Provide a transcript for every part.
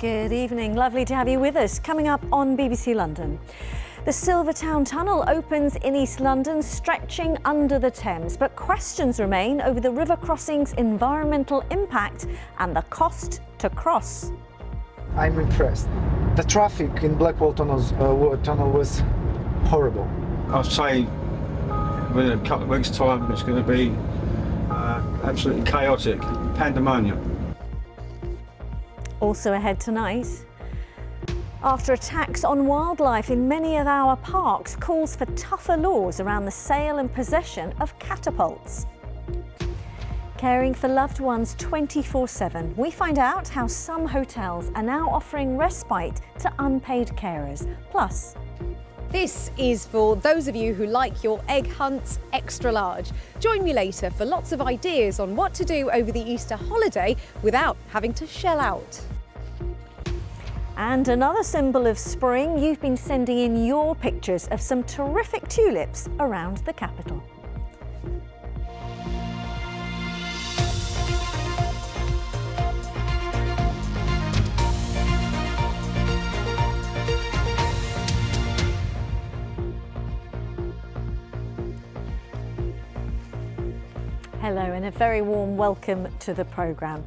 Good evening, lovely to have you with us. Coming up on BBC London. The Silvertown Tunnel opens in East London, stretching under the Thames, but questions remain over the river crossing's environmental impact and the cost to cross. I'm impressed. The traffic in Blackwall tunnel was horrible. I'd say within a couple of weeks' time it's going to be absolutely chaotic, pandemonium. Also ahead tonight, after attacks on wildlife in many of our parks, calls for tougher laws around the sale and possession of catapults. Caring for loved ones 24/7, we find out how some hotels are now offering respite to unpaid carers. Plus, this is for those of you who like your egg hunts extra large. Join me later for lots of ideas on what to do over the Easter holiday without having to shell out. and another symbol of spring, you've been sending in your pictures of some terrific tulips around the capital. Hello and a very warm welcome to the programme.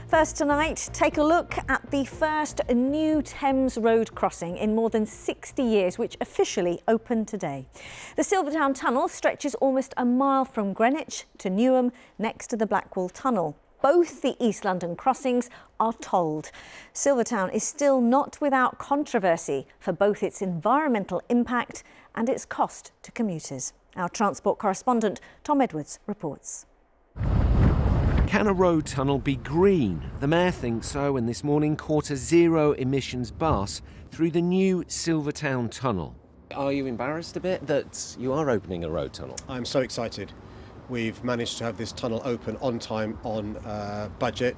First tonight, take a look at the first new Thames road crossing in more than 60 years, which officially opened today. The Silvertown Tunnel stretches almost a mile from Greenwich to Newham, next to the Blackwall Tunnel. Both the East London crossings are tolled. Silvertown is still not without controversy for both its environmental impact and its cost to commuters. Our transport correspondent Tom Edwards reports. Can a road tunnel be green? The Mayor thinks so and this morning caught a zero-emissions bus through the new Silvertown Tunnel. Are you embarrassed a bit that you are opening a road tunnel? I'm so excited. We've managed to have this tunnel open on time, on budget.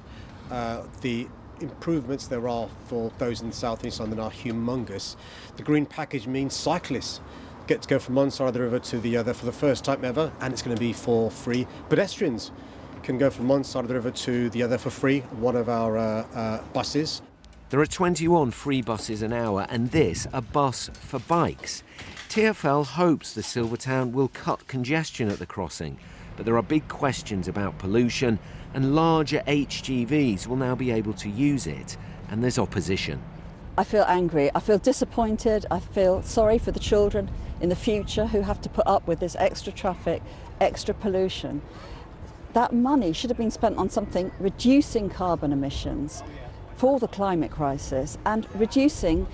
The improvements there are for those in South and East London are humongous. The green package means cyclists get to go from one side of the river to the other for the first time ever, and it's going to be for free. Pedestrians can go from one side of the river to the other for free, one of our buses. There are 21 free buses an hour and this a bus for bikes. TfL hopes the Silvertown will cut congestion at the crossing, but there are big questions about pollution and larger HGVs will now be able to use it, and there's opposition. I feel angry, I feel disappointed, I feel sorry for the children in the future who have to put up with this extra traffic, extra pollution. That money should have been spent on something reducing carbon emissions for the climate crisis and reducing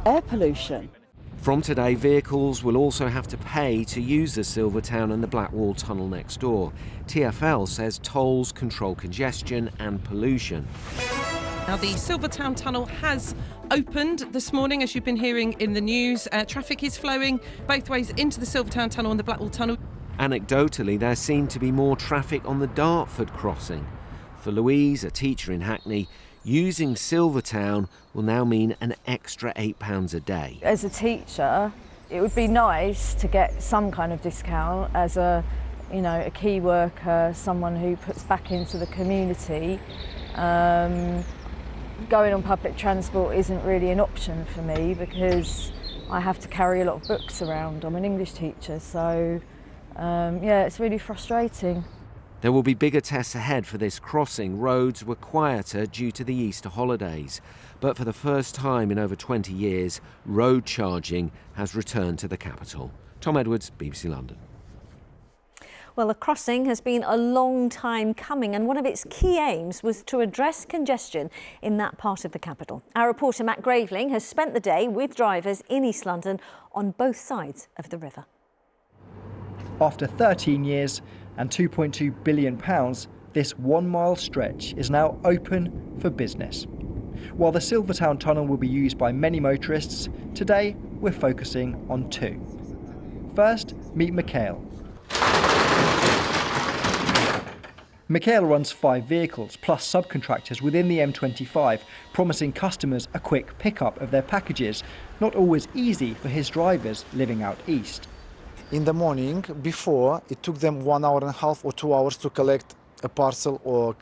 air pollution. From today, vehicles will also have to pay to use the Silvertown and the Blackwall Tunnel next door. TfL says tolls control congestion and pollution. Now, the Silvertown Tunnel has opened this morning, as you've been hearing in the news. Traffic is flowing both ways into the Silvertown Tunnel and the Blackwall Tunnel. Anecdotally, there seemed to be more traffic on the Dartford crossing. For Louise, a teacher in Hackney, using Silvertown will now mean an extra £8 a day. As a teacher, it would be nice to get some kind of discount as a key worker, someone who puts back into the community. Going on public transport isn't really an option for me because I have to carry a lot of books around. I'm an English teacher, so it's really frustrating. There will be bigger tests ahead for this crossing. Roads were quieter due to the Easter holidays. But for the first time in over 20 years, road charging has returned to the capital. Tom Edwards, BBC London. Well, the crossing has been a long time coming and one of its key aims was to address congestion in that part of the capital. Our reporter Matt Graveling has spent the day with drivers in East London on both sides of the river. After 13 years and £2.2 billion, this 1 mile stretch is now open for business. While the Silvertown Tunnel will be used by many motorists, today we're focusing on two. First, meet Mikhail. Mikhail runs 5 vehicles plus subcontractors within the M25, promising customers a quick pickup of their packages, not always easy for his drivers living out east. In the morning, before, it took them 1.5 hours or 2 hours to collect a parcel or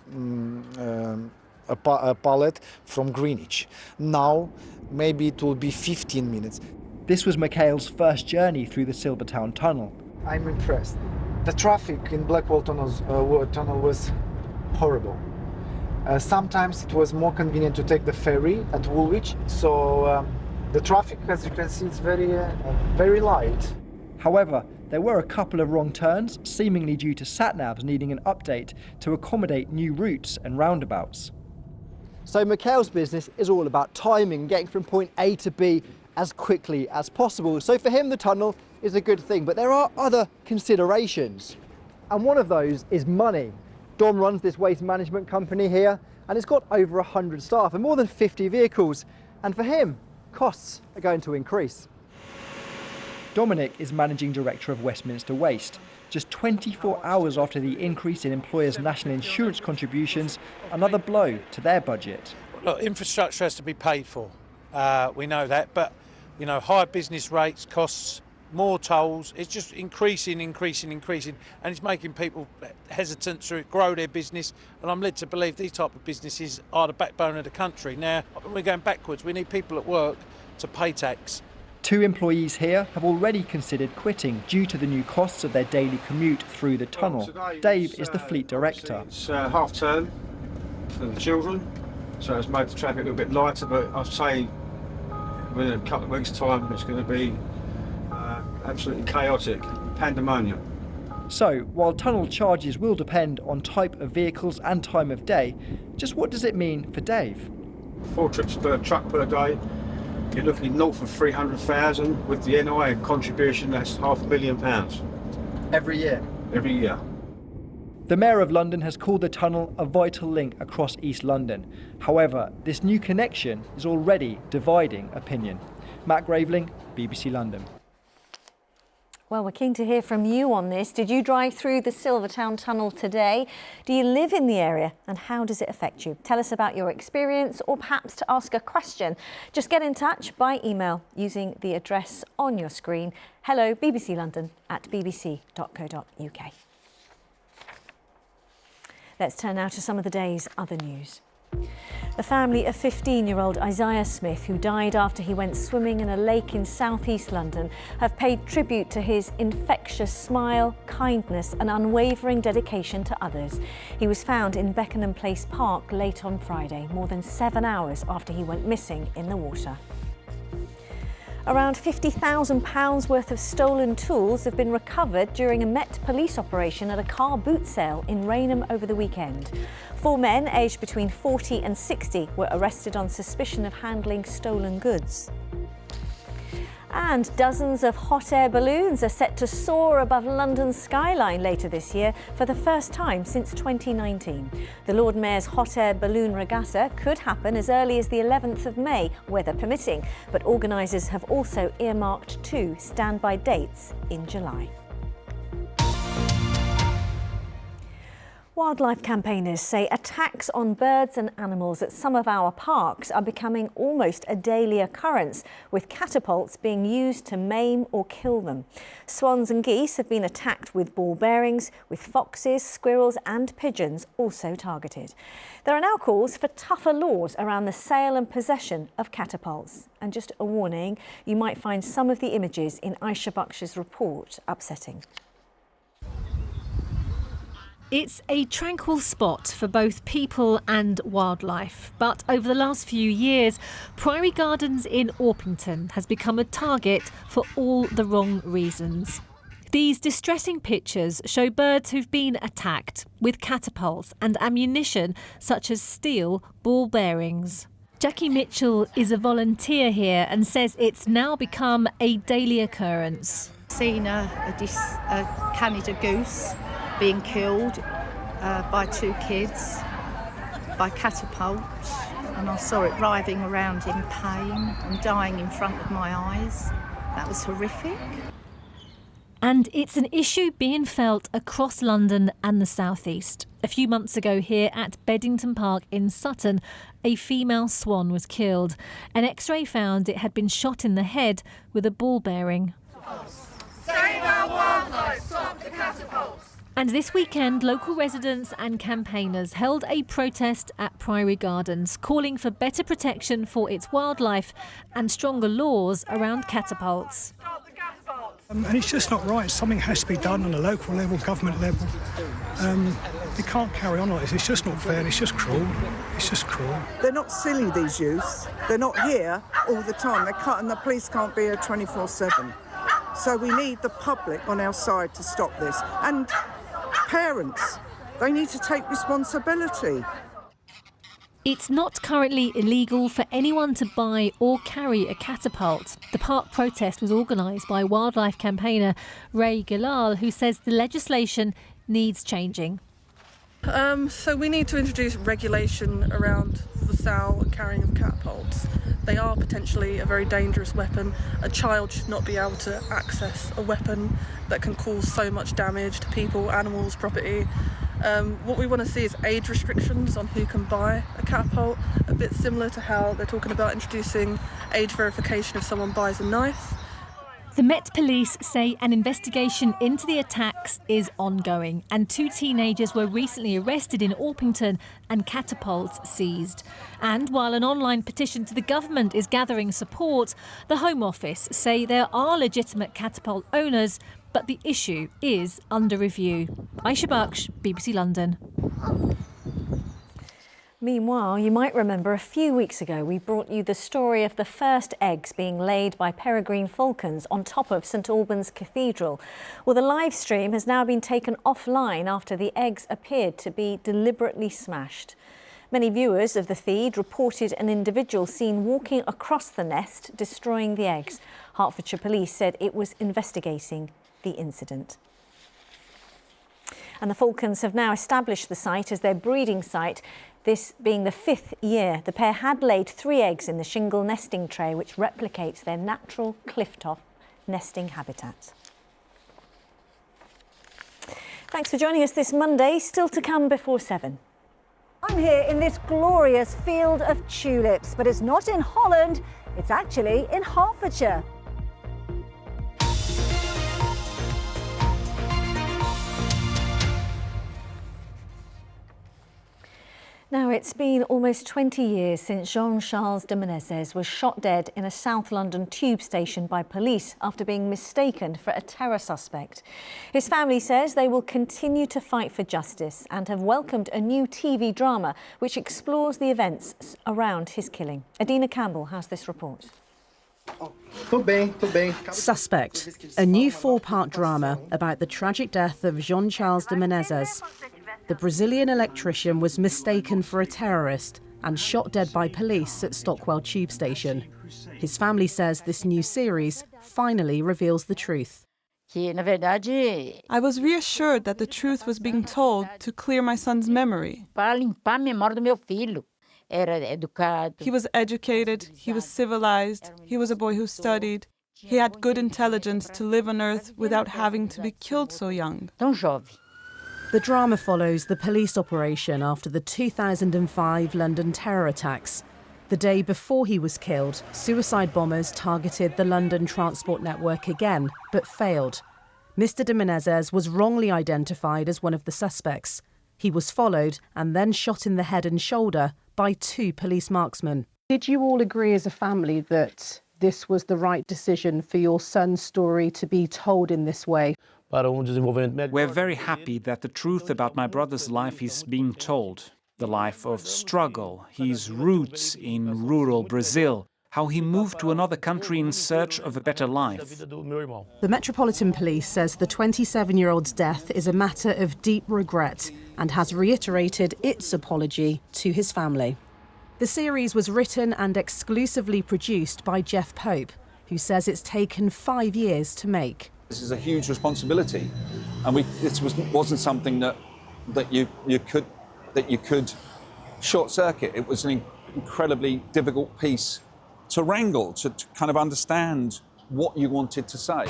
pallet from Greenwich. Now, maybe it will be 15 minutes. This was Mikhail's first journey through the Silvertown Tunnel. I'm impressed. The traffic in Blackwall tunnel was horrible. Sometimes it was more convenient to take the ferry at Woolwich, so the traffic, as you can see, is very light. However, there were a couple of wrong turns, seemingly due to sat-navs needing an update to accommodate new routes and roundabouts. So Mikhail's business is all about timing, getting from point A to B as quickly as possible. So for him, the tunnel is a good thing, but there are other considerations. And one of those is money. Dom runs this waste management company here, and it's got over 100 staff and more than 50 vehicles. And for him, costs are going to increase. Dominic is Managing Director of Westminster Waste. Just 24 hours after the increase in employers' national insurance contributions, another blow to their budget. Look, infrastructure has to be paid for. We know that, but higher business rates, costs, more tolls, it's just increasing, and it's making people hesitant to grow their business, and I'm led to believe these type of businesses are the backbone of the country. Now, we're going backwards. We need people at work to pay tax. 2 employees here have already considered quitting due to the new costs of their daily commute through the tunnel. Dave is the fleet director. It's half term for the children, so it's made the traffic a little bit lighter, but I'd say within a couple of weeks' time it's going to be absolutely chaotic, pandemonium. So, while tunnel charges will depend on type of vehicles and time of day, just what does it mean for Dave? 4 trips per truck per day. You're looking north of 300,000 with the NI contribution. That's £500 million Every year? Every year. The Mayor of London has called the tunnel a vital link across East London. However, this new connection is already dividing opinion. Matt Graveling, BBC London. Well, we're keen to hear from you on this. Did you drive through the Silvertown Tunnel today? Do you live in the area and how does it affect you? Tell us about your experience or perhaps to ask a question. Just get in touch by email using the address on your screen. Hello, bbclondon@bbc.co.uk. Let's turn now to some of the day's other news. The family of 15-year-old Isaiah Smith, who died after he went swimming in a lake in southeast London, have paid tribute to his infectious smile, kindness and unwavering dedication to others. He was found in Beckenham Place Park late on Friday, more than 7 hours after he went missing in the water. Around £50,000 worth of stolen tools have been recovered during a Met police operation at a car boot sale in Rainham over the weekend. 4 men aged between 40 and 60 were arrested on suspicion of handling stolen goods. And dozens of hot air balloons are set to soar above London's skyline later this year for the first time since 2019. The Lord Mayor's hot air balloon regatta could happen as early as the 11th of May, weather permitting, but organisers have also earmarked 2 standby dates in July. Wildlife campaigners say attacks on birds and animals at some of our parks are becoming almost a daily occurrence, with catapults being used to maim or kill them. Swans and geese have been attacked with ball bearings, with foxes, squirrels and pigeons also targeted. There are now calls for tougher laws around the sale and possession of catapults. And just a warning, you might find some of the images in Aisha Baksh's report upsetting. It's a tranquil spot for both people and wildlife, but over the last few years, Priory Gardens in Orpington has become a target for all the wrong reasons. These distressing pictures show birds who've been attacked with catapults and ammunition such as steel ball bearings. Jackie Mitchell is a volunteer here and says it's now become a daily occurrence. Seen a Canada goose being killed by 2 kids by catapult, and I saw it writhing around in pain and dying in front of my eyes. That was horrific. And it's an issue being felt across London and the South East. A few months ago here at Beddington Park in Sutton, a female swan was killed. An X-ray found it had been shot in the head with a ball bearing. Save our wildlife, stop the catapults. And this weekend, local residents and campaigners held a protest at Priory Gardens, calling for better protection for its wildlife and stronger laws around catapults. And it's just not right. Something has to be done on a local level, government level. It can't carry on like this. It's just not fair and it's just cruel. It's just cruel. They're not silly, these youths. They're not here all the time. And the police can't be here 24/7. So we need the public on our side to stop this. And parents, they need to take responsibility. It's not currently illegal for anyone to buy or carry a catapult. The park protest was organised by wildlife campaigner Ray Gilal, who says the legislation needs changing. So we need to introduce regulation around the sale and carrying of catapults. They are potentially a very dangerous weapon. A child should not be able to access a weapon that can cause so much damage to people, animals, property. What we want to see is age restrictions on who can buy a catapult, a bit similar to how they're talking about introducing age verification if someone buys a knife. The Met Police say an investigation into the attacks is ongoing, and 2 teenagers were recently arrested in Orpington and catapults seized. And while an online petition to the government is gathering support, the Home Office say there are legitimate catapult owners, but the issue is under review. Aisha Baksh, BBC London. Meanwhile, you might remember a few weeks ago we brought you the story of the first eggs being laid by peregrine falcons on top of St Albans Cathedral. Well, the live stream has now been taken offline after the eggs appeared to be deliberately smashed. Many viewers of the feed reported an individual seen walking across the nest, destroying the eggs. Hertfordshire Police said it was investigating the incident. And the falcons have now established the site as their breeding site, this being the 5th year. The pair had laid 3 eggs in the shingle nesting tray, which replicates their natural cliff-top nesting habitat. Thanks for joining us this Monday. Still to come before 7. I'm here in this glorious field of tulips, but it's not in Holland, it's actually in Hertfordshire. Now, it's been almost 20 years since Jean-Charles de Menezes was shot dead in a South London tube station by police after being mistaken for a terror suspect. His family says they will continue to fight for justice and have welcomed a new TV drama which explores the events around his killing. Adina Campbell has this report. Suspect, a new 4-part drama about the tragic death of Jean-Charles de Menezes. The Brazilian electrician was mistaken for a terrorist and shot dead by police at Stockwell tube station. His family says this new series finally reveals the truth. I was reassured that the truth was being told to clear my son's memory. He was educated, he was civilized, he was a boy who studied. He had good intelligence to live on Earth without having to be killed so young. The drama follows the police operation after the 2005 London terror attacks. The day before he was killed, suicide bombers targeted the London transport network again, but failed. Mr. de Menezes was wrongly identified as one of the suspects. He was followed and then shot in the head and shoulder by 2 police marksmen. Did you all agree as a family that this was the right decision for your son's story to be told in this way? We're very happy that the truth about my brother's life is being told. The life of struggle, his roots in rural Brazil, how he moved to another country in search of a better life. The Metropolitan Police says the 27-year-old's death is a matter of deep regret and has reiterated its apology to his family. The series was written and exclusively produced by Jeff Pope, who says it's taken 5 years to make. This is a huge responsibility, and this wasn't something that you could short circuit. It was an incredibly difficult piece to wrangle, to kind of understand what you wanted to say.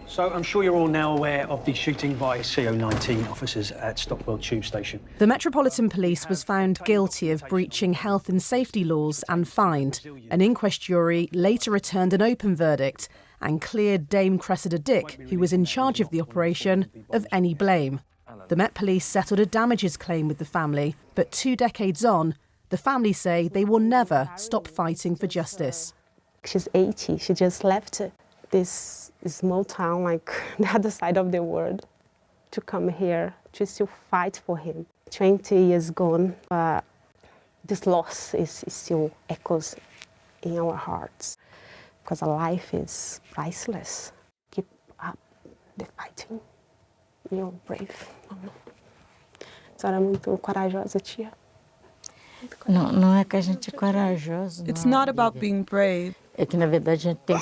So I'm sure you're all now aware of the shooting by CO19 officers at Stockwell Tube Station. The Metropolitan Police was found guilty of breaching health and safety laws and fined. An inquest jury later returned an open verdict, and cleared Dame Cressida Dick, who was in charge of the operation, of any blame. The Met Police settled a damages claim with the family, but 2 decades on, the family say they will never stop fighting for justice. She's 80. She just left this small town, like the other side of the world, to come here to still fight for him. 20 years gone, but this loss is still echoes in our hearts because our life is priceless. Keep up the fighting. You're brave. Senhora é muito corajosa, tia. Não é que a gente é corajoso. It's not about being brave. É que na verdade a gente tem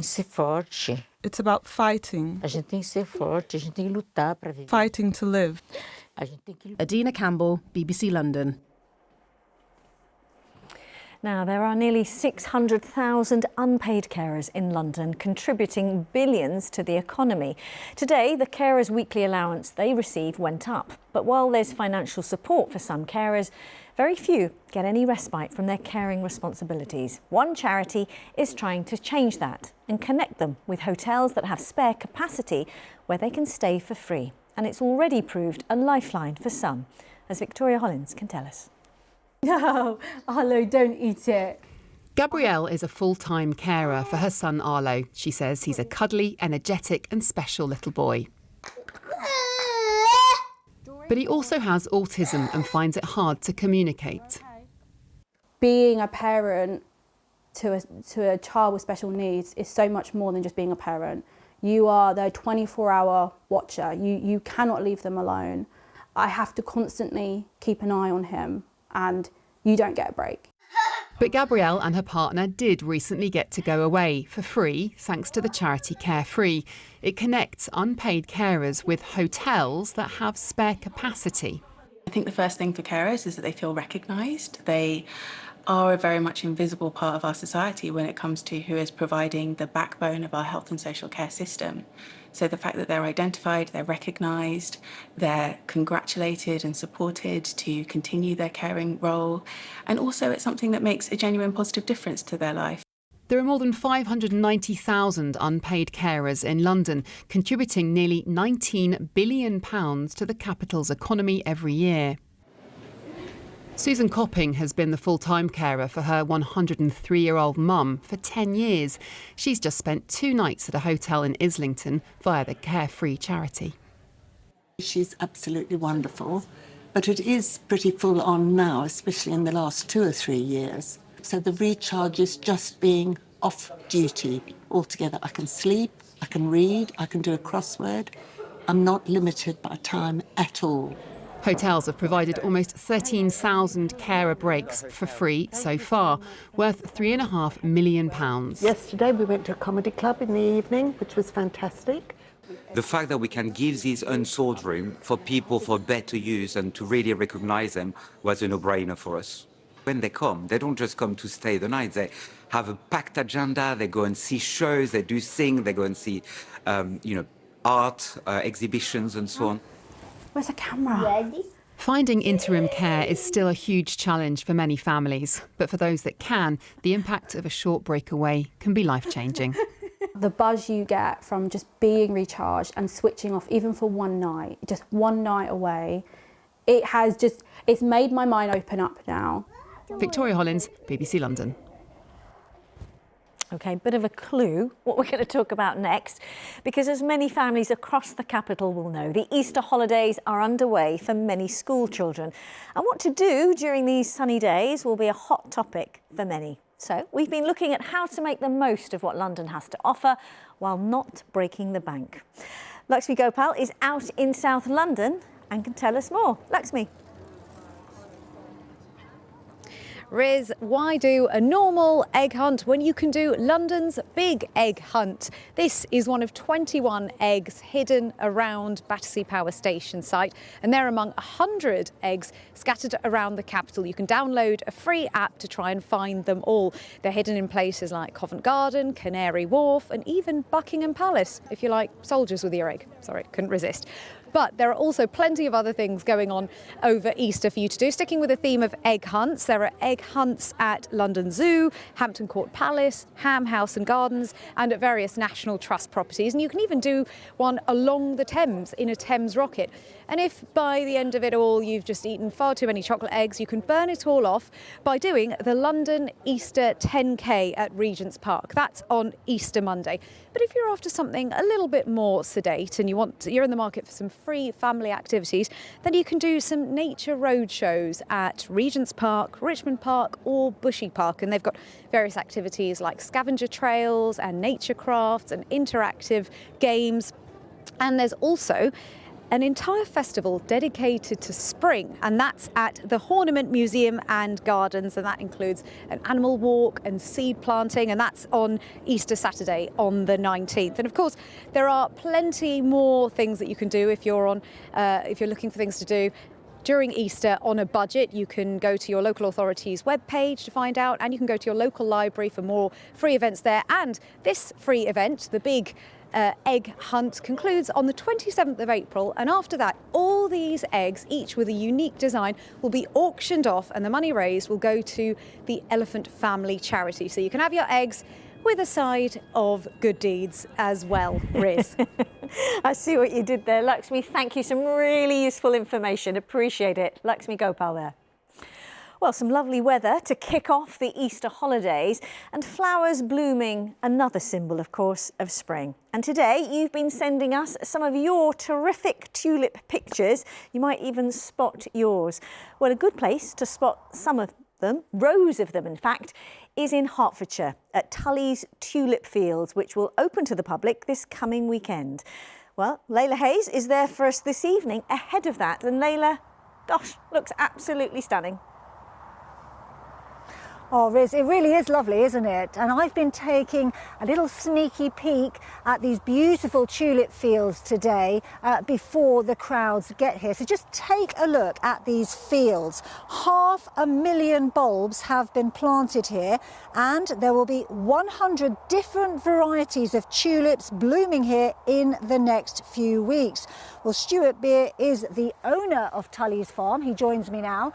que ser forte. It's about fighting. A gente tem que ser forte, a gente tem que lutar para viver. Fighting to live. Adina Campbell, BBC London. Now, there are nearly 600,000 unpaid carers in London, contributing billions to the economy. Today, the carers' weekly allowance they receive went up. But while there's financial support for some carers, very few get any respite from their caring responsibilities. One charity is trying to change that and connect them with hotels that have spare capacity where they can stay for free. And it's already proved a lifeline for some, as Victoria Hollins can tell us. No, Arlo, don't eat it. Gabrielle is a full-time carer for her son Arlo. She says he's a cuddly, energetic and special little boy. But he also has autism and finds it hard to communicate. Being a parent to a child with special needs is so much more than just being a parent. You are their 24-hour watcher. You cannot leave them alone. I have to constantly keep an eye on him, and you don't get a break. But Gabrielle and her partner did recently get to go away for free thanks to the charity Carefree. It connects unpaid carers with hotels that have spare capacity. I think the first thing for carers is that they feel recognised. They are a very much invisible part of our society when it comes to who is providing the backbone of our health and social care system. So the fact that they're identified, they're recognised, they're congratulated and supported to continue their caring role, and also it's something that makes a genuine positive difference to their life. There are more than 590,000 unpaid carers in London, contributing nearly £19 billion to the capital's economy every year. Susan Copping has been the full-time carer for her 103-year-old mum for 10 years. She's just spent 2 nights at a hotel in Islington via the Carefree charity. She's absolutely wonderful, but it is pretty full on now, especially in the last 2 or 3 years. So the recharge is just being off duty altogether. I can sleep, I can read, I can do a crossword. I'm not limited by time at all. Hotels have provided almost 13,000 carer breaks for free so far, worth £3.5 million. Yesterday we went to a comedy club in the evening, which was fantastic. The fact that we can give this unsold room for people for better use and to really recognise them was a no-brainer for us. When they come, they don't just come to stay the night. They have a packed agenda. They go and see shows. They do sing. They go and see, art exhibitions and so on. Where's the camera? Finding interim care is still a huge challenge for many families, but for those that can, the impact of a short break away can be life-changing. The buzz you get from just being recharged and switching off, even for one night, just one night away, it's made my mind open up now. Victoria Hollins, BBC London. OK, bit of a clue what we're going to talk about next, because as many families across the capital will know, the Easter holidays are underway for many school children. And what to do during these sunny days will be a hot topic for many. So we've been looking at how to make the most of what London has to offer while not breaking the bank. Lakshmi Gopal is out in South London and can tell us more. Lakshmi. Riz, why do a normal egg hunt when you can do London's big egg hunt? This is one of 21 eggs hidden around Battersea Power Station site, and they're among 100 eggs scattered around the capital. You can download a free app to try and find them all. They're hidden in places like Covent Garden, Canary Wharf, and even Buckingham Palace, if you like soldiers with your egg. Sorry, couldn't resist. But there are also plenty of other things going on over Easter for you to do. Sticking with the theme of egg hunts, there are egg hunts at London Zoo, Hampton Court Palace, Ham House and Gardens, and at various National Trust properties. And you can even do one along the Thames in a Thames rocket. And if by the end of it all you've just eaten far too many chocolate eggs, you can burn it all off by doing the London Easter 10K at Regent's Park. That's on Easter Monday. But if you're after something a little bit more sedate and you're in the market for some free family activities, then you can do some nature road shows at Regent's Park, Richmond Park or Bushy Park. And they've got various activities like scavenger trails and nature crafts and interactive games. And there's also an entire festival dedicated to spring, and that's at the Horniman Museum and Gardens, and that includes an animal walk and seed planting, and that's on Easter Saturday on the 19th. And of course, there are plenty more things that you can do if you're looking for things to do during Easter on a budget. You can go to your local authority's webpage to find out, and you can go to your local library for more free events there. And this free event, the big egg hunt, concludes on the 27th of April, and after that all these eggs, each with a unique design, will be auctioned off, and the money raised will go to the Elephant Family Charity. So you can have your eggs with a side of good deeds as well, Riz. I see what you did there, Lakshmi. Thank you. Some really useful information. Appreciate it. Lakshmi Gopal there. Well, some lovely weather to kick off the Easter holidays, and flowers blooming, another symbol, of course, of spring. And today you've been sending us some of your terrific tulip pictures. You might even spot yours. Well, a good place to spot some of them, rows of them in fact, is in Hertfordshire at Tully's Tulip Fields, which will open to the public this coming weekend. Well, Layla Hayes is there for us this evening ahead of that. And Layla, gosh, looks absolutely stunning. Oh, Riz, it really is lovely, isn't it? And I've been taking a little sneaky peek at these beautiful tulip fields today before the crowds get here. So just take a look at these fields. 500,000 bulbs have been planted here, and there will be 100 different varieties of tulips blooming here in the next few weeks. Well, Stuart Beer is the owner of Tully's Farm. He joins me now.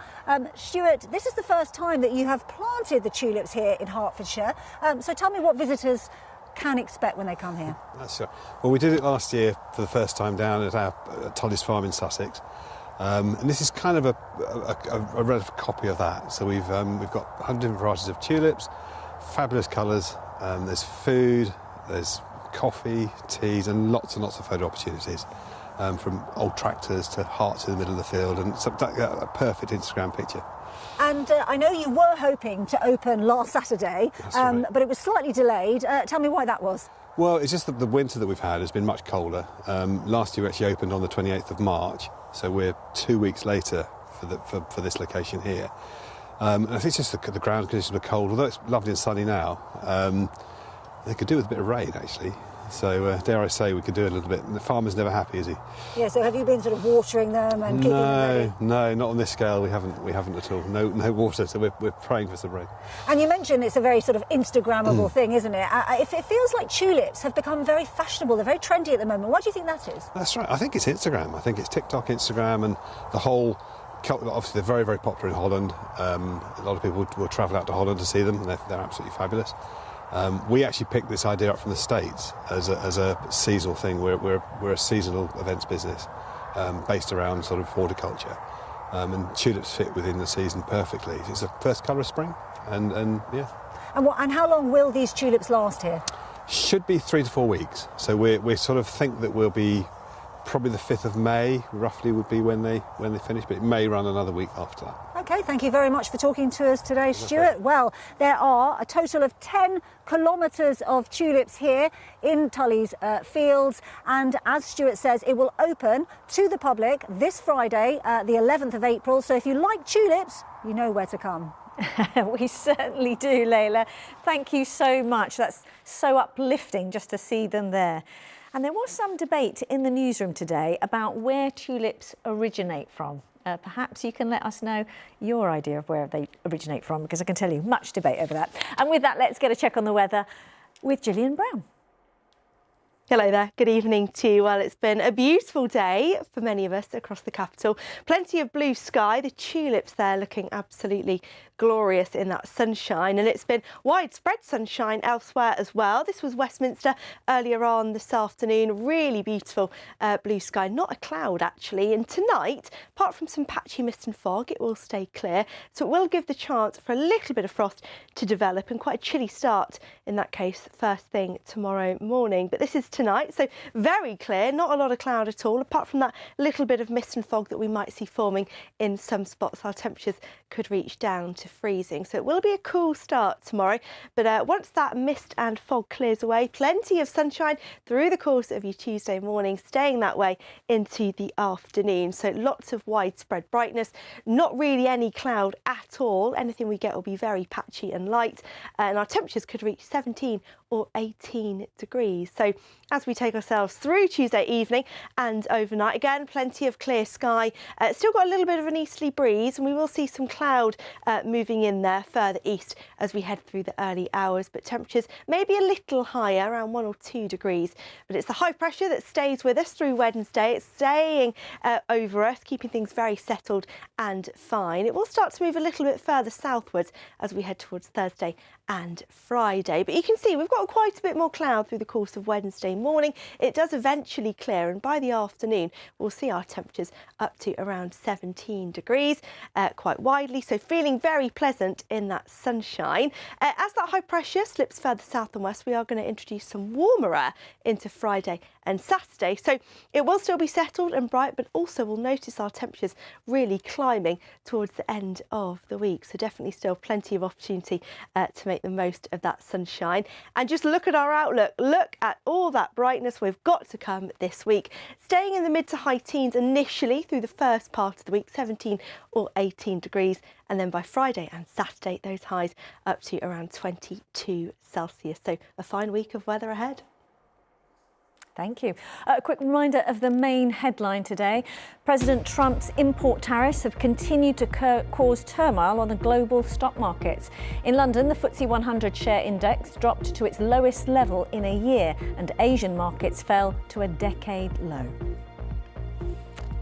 Stuart, this is the first time that you have planted the tulips here in Hertfordshire. So tell me what visitors can expect when they come here. That's right. Well, we did it last year for the first time down at our Tully's Farm in Sussex. And this is kind of a relative copy of that. So we've got 100 different varieties of tulips, fabulous colours. There's food, there's coffee, teas, and lots of photo opportunities. From old tractors to hearts in the middle of the field, and a perfect Instagram picture. And I know you were hoping to open last Saturday, right. But it was slightly delayed. Tell me why that was. Well, it's just that the winter that we've had has been much colder. Last year we actually opened on the 28th of March, so we're 2 weeks later for this location here. And I think it's just the ground conditions were cold, although it's lovely and sunny now. They could do with a bit of rain, actually. So, dare I say, we could do it a little bit. And the farmer's never happy, is he? Yeah, so have you been sort of watering them and keeping them ready? No, not on this scale. We haven't at all. No water, so we're praying for some rain. And you mentioned it's a very sort of Instagrammable thing, isn't it? It feels like tulips have become very fashionable. They're very trendy at the moment. Why do you think that is? That's right. I think it's Instagram. I think it's TikTok, Instagram, and the whole... Obviously, they're very, very popular in Holland. A lot of people will travel out to Holland to see them, and they're absolutely fabulous. We actually picked this idea up from the States as a seasonal thing. We're a seasonal events business based around sort of horticulture, and tulips fit within the season perfectly. It's the first colour of spring, and yeah. And how long will these tulips last here? Should be 3 to 4 weeks. So we sort of think that we'll be probably the 5th of May, roughly, would be when they finish, but it may run another week after that. OK, thank you very much for talking to us today, Stuart. Well, there are a total of 10 kilometres of tulips here in Tully's Fields, and as Stuart says, it will open to the public this Friday, the 11th of April. So if you like tulips, you know where to come. We certainly do, Layla. Thank you so much. That's so uplifting just to see them there. And there was some debate in the newsroom today about where tulips originate from. Perhaps you can let us know your idea of where they originate from, because I can tell you much debate over that. And with that, let's get a check on the weather with Gillian Brown. Hello there, good evening to you. Well, it's been a beautiful day for many of us across the capital. Plenty of blue sky, the tulips there looking absolutely glorious in that sunshine, and it's been widespread sunshine elsewhere as well. This was Westminster earlier on this afternoon, really beautiful blue sky, not a cloud actually, and tonight, apart from some patchy mist and fog, it will stay clear, so it will give the chance for a little bit of frost to develop and quite a chilly start in that case first thing tomorrow morning. But this is tonight, so very clear, not a lot of cloud at all, apart from that little bit of mist and fog that we might see forming in some spots. Our temperatures could reach down to freezing, so it will be a cool start tomorrow, but once that mist and fog clears away, plenty of sunshine through the course of your Tuesday morning, staying that way into the afternoon. So lots of widespread brightness, not really any cloud at all. Anything we get will be very patchy and light, and our temperatures could reach 17 or 18 degrees. So as we take ourselves through Tuesday evening and overnight, again, plenty of clear sky. Still got a little bit of an easterly breeze, and we will see some cloud moving in there further east as we head through the early hours, but temperatures maybe a little higher, around 1 or 2 degrees. But it's the high pressure that stays with us through Wednesday. It's staying over us, keeping things very settled and fine. It will start to move a little bit further southwards as we head towards Thursday and Friday. But you can see we've got quite a bit more cloud through the course of Wednesday morning. It does eventually clear, and by the afternoon we'll see our temperatures up to around 17 degrees quite widely, so feeling very pleasant in that sunshine. As that high pressure slips further south and west, we are going to introduce some warmer air into Friday and Saturday, so it will still be settled and bright, but also we'll notice our temperatures really climbing towards the end of the week, so definitely still plenty of opportunity to make the most of that sunshine. And just look at our outlook, look at all that brightness we've got to come this week, staying in the mid to high teens initially through the first part of the week, 17 or 18 degrees, and then by Friday and Saturday those highs up to around 22 Celsius. So a fine week of weather ahead. Thank you. A quick reminder of the main headline today. President Trump's import tariffs have continued to cause turmoil on the global stock markets. In London, the FTSE 100 share index dropped to its lowest level in a year, and Asian markets fell to a decade low.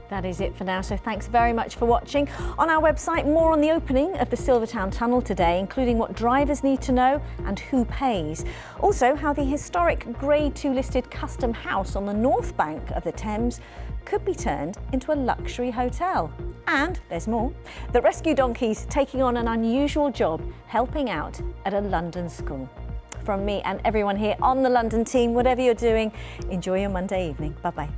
That is it for now, so thanks very much for watching. On our website, more on the opening of the Silvertown Tunnel today, including what drivers need to know and who pays. Also, how the historic Grade 2 listed Custom House on the north bank of the Thames could be turned into a luxury hotel. And there's more. The rescue donkeys taking on an unusual job, helping out at a London school. From me and everyone here on the London team, whatever you're doing, enjoy your Monday evening. Bye-bye.